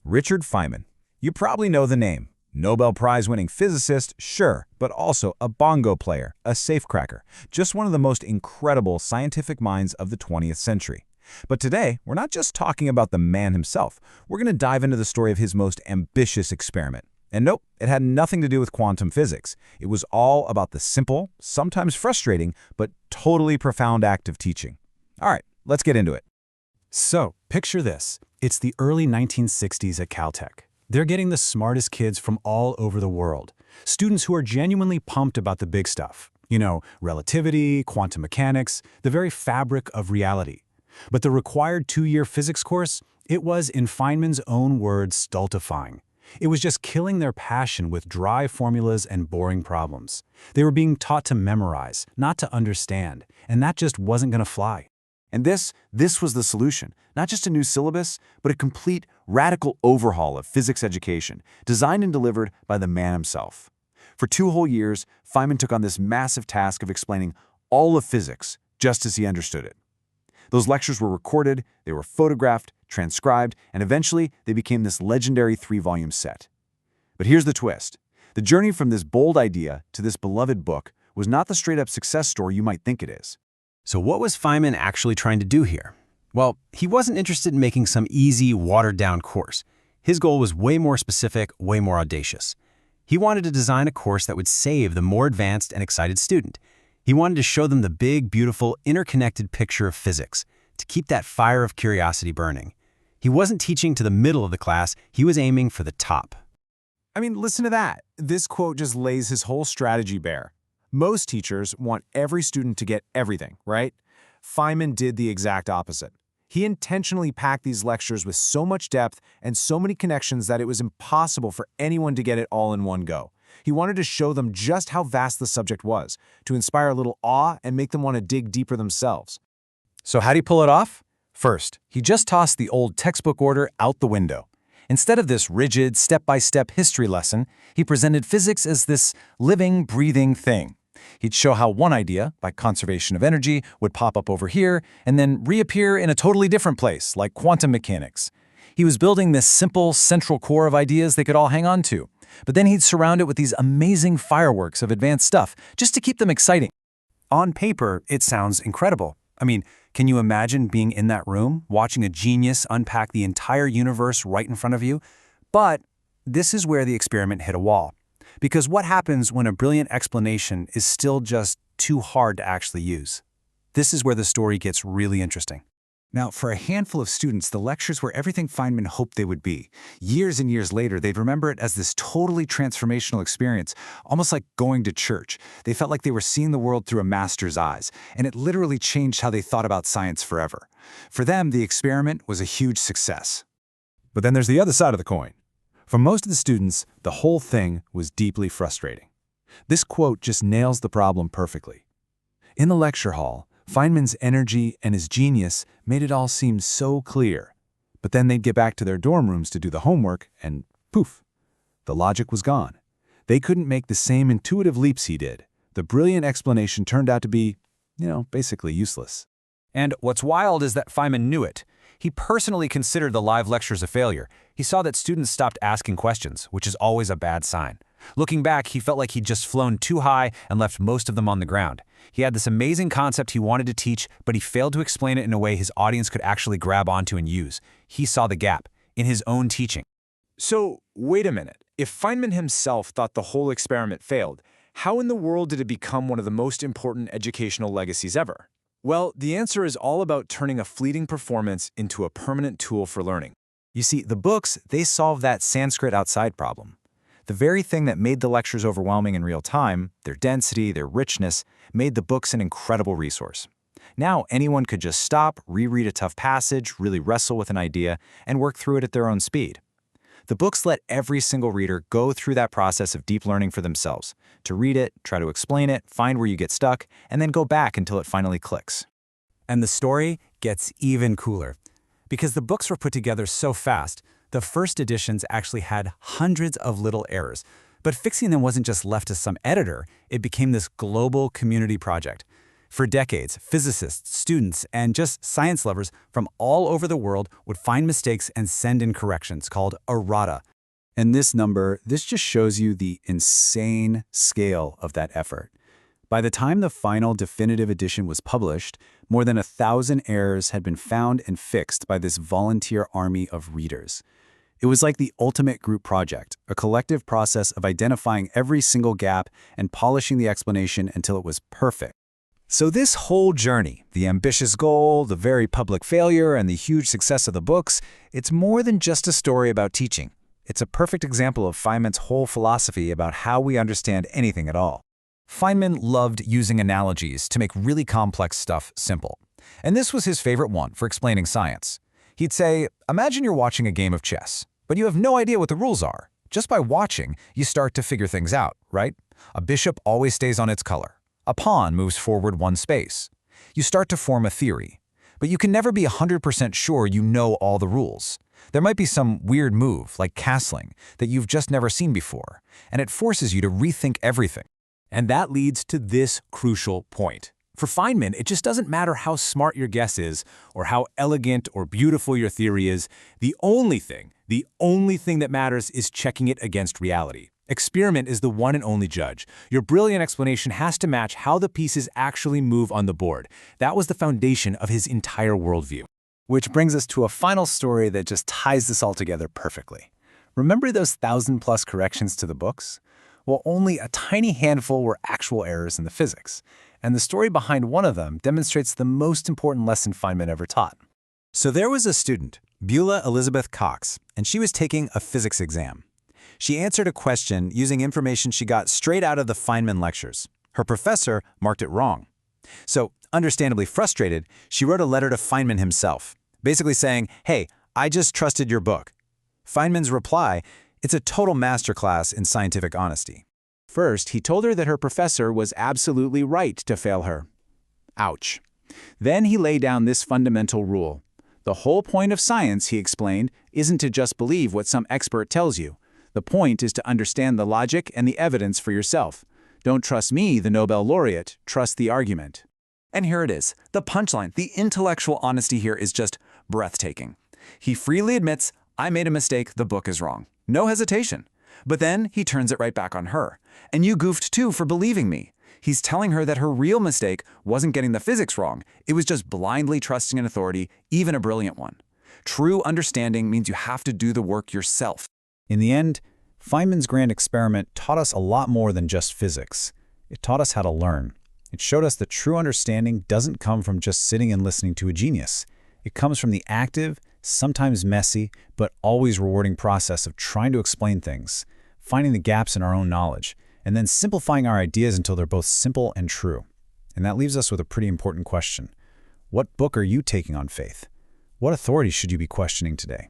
Richard Feynman. You probably know the name. Nobel Prize-winning physicist, sure, but also a bongo player, a safecracker, just one of the most incredible scientific minds of the 20th century. But today, we're not just talking about the man himself. We're going to dive into the story of his most ambitious experiment. And nope, it had nothing to do with quantum physics. It was all about the simple, sometimes frustrating, but totally profound act of teaching. All right, let's get into it. So, picture this. It's the early 1960s at Caltech. They're getting the smartest kids from all over the world. Students who are genuinely pumped about the big stuff. You know, relativity, quantum mechanics, the very fabric of reality. But the required 2-year physics course, it was, in Feynman's own words, stultifying. It was just killing their passion with dry formulas and boring problems. They were being taught to memorize, not to understand, and that just wasn't going to fly. And this was the solution. Not just a new syllabus, but a complete, radical overhaul of physics education, designed and delivered by the man himself. For 2 whole years, Feynman took on this massive task of explaining all of physics just as he understood it. Those lectures were recorded, they were photographed, transcribed, and eventually they became this legendary 3-volume set. But here's the twist. The journey from this bold idea to this beloved book was not the straight-up success story you might think it is. So what was Feynman actually trying to do here? Well, he wasn't interested in making some easy, watered-down course. His goal was way more specific, way more audacious. He wanted to design a course that would save the more advanced and excited student. He wanted to show them the big, beautiful, interconnected picture of physics, to keep that fire of curiosity burning. He wasn't teaching to the middle of the class, he was aiming for the top. I mean, listen to that. This quote just lays his whole strategy bare. Most teachers want every student to get everything, right? Feynman did the exact opposite. He intentionally packed these lectures with so much depth and so many connections that it was impossible for anyone to get it all in one go. He wanted to show them just how vast the subject was, to inspire a little awe and make them want to dig deeper themselves. So how'd he pull it off? First, he just tossed the old textbook order out the window. Instead of this rigid, step-by-step history lesson, he presented physics as this living, breathing thing. He'd show how one idea, like conservation of energy, would pop up over here and then reappear in a totally different place, like quantum mechanics. He was building this simple, central core of ideas they could all hang on to. But then he'd surround it with these amazing fireworks of advanced stuff, just to keep them exciting. On paper, it sounds incredible. I mean, can you imagine being in that room, watching a genius unpack the entire universe right in front of you? But this is where the experiment hit a wall. Because what happens when a brilliant explanation is still just too hard to actually use? This is where the story gets really interesting. Now, for a handful of students, the lectures were everything Feynman hoped they would be. Years and years later, they'd remember it as this totally transformational experience, almost like going to church. They felt like they were seeing the world through a master's eyes, and it literally changed how they thought about science forever. For them, the experiment was a huge success. But then there's the other side of the coin. For most of the students, the whole thing was deeply frustrating. This quote just nails the problem perfectly. In the lecture hall, Feynman's energy and his genius made it all seem so clear. But then they'd get back to their dorm rooms to do the homework, and poof, the logic was gone. They couldn't make the same intuitive leaps he did. The brilliant explanation turned out to be, basically useless. And what's wild is that Feynman knew it. He personally considered the live lectures a failure. He saw that students stopped asking questions, which is always a bad sign. Looking back, he felt like he'd just flown too high and left most of them on the ground. He had this amazing concept he wanted to teach, but he failed to explain it in a way his audience could actually grab onto and use. He saw the gap in his own teaching. So, wait a minute. If Feynman himself thought the whole experiment failed, how in the world did it become one of the most important educational legacies ever? Well, the answer is all about turning a fleeting performance into a permanent tool for learning. You see, the books, they solve that Sanskrit outside problem. The very thing that made the lectures overwhelming in real time, their density, their richness, made the books an incredible resource. Now, anyone could just stop, reread a tough passage, really wrestle with an idea, and work through it at their own speed. The books let every single reader go through that process of deep learning for themselves, to read it, try to explain it, find where you get stuck, and then go back until it finally clicks. And the story gets even cooler. Because the books were put together so fast, the first editions actually had hundreds of little errors. But fixing them wasn't just left to some editor, it became this global community project. For decades, physicists, students, and just science lovers from all over the world would find mistakes and send in corrections called errata. And this just shows you the insane scale of that effort. By the time the final definitive edition was published, more than 1,000 errors had been found and fixed by this volunteer army of readers. It was like the ultimate group project, a collective process of identifying every single gap and polishing the explanation until it was perfect. So this whole journey, the ambitious goal, the very public failure, and the huge success of the books, it's more than just a story about teaching. It's a perfect example of Feynman's whole philosophy about how we understand anything at all. Feynman loved using analogies to make really complex stuff simple. And this was his favorite one for explaining science. He'd say, imagine you're watching a game of chess, but you have no idea what the rules are. Just by watching, you start to figure things out, right? A bishop always stays on its color. A pawn moves forward one space. You start to form a theory, but you can never be 100% sure you know all the rules. There might be some weird move, like castling, that you've just never seen before, and it forces you to rethink everything. And that leads to this crucial point. For Feynman, it just doesn't matter how smart your guess is or how elegant or beautiful your theory is. The only thing that matters is checking it against reality. Experiment is the one and only judge. Your brilliant explanation has to match how the pieces actually move on the board. That was the foundation of his entire worldview. Which brings us to a final story that just ties this all together perfectly. Remember those 1,000+ corrections to the books? Well, only a tiny handful were actual errors in the physics. And the story behind one of them demonstrates the most important lesson Feynman ever taught. So there was a student, Beulah Elizabeth Cox, and she was taking a physics exam. She answered a question using information she got straight out of the Feynman lectures. Her professor marked it wrong. So, understandably frustrated, she wrote a letter to Feynman himself, basically saying, hey, I just trusted your book. Feynman's reply, it's a total masterclass in scientific honesty. First, he told her that her professor was absolutely right to fail her. Ouch. Then he laid down this fundamental rule. The whole point of science, he explained, isn't to just believe what some expert tells you. The point is to understand the logic and the evidence for yourself. Don't trust me, the Nobel laureate, trust the argument. And here it is, the punchline. The intellectual honesty here is just breathtaking. He freely admits, I made a mistake, the book is wrong. No hesitation. But then he turns it right back on her. And you goofed too for believing me. He's telling her that her real mistake wasn't getting the physics wrong. It was just blindly trusting an authority, even a brilliant one. True understanding means you have to do the work yourself. In the end, Feynman's grand experiment taught us a lot more than just physics. It taught us how to learn. It showed us that true understanding doesn't come from just sitting and listening to a genius. It comes from the active, sometimes messy, but always rewarding process of trying to explain things, finding the gaps in our own knowledge, and then simplifying our ideas until they're both simple and true. And that leaves us with a pretty important question. What book are you taking on faith? What authority should you be questioning today?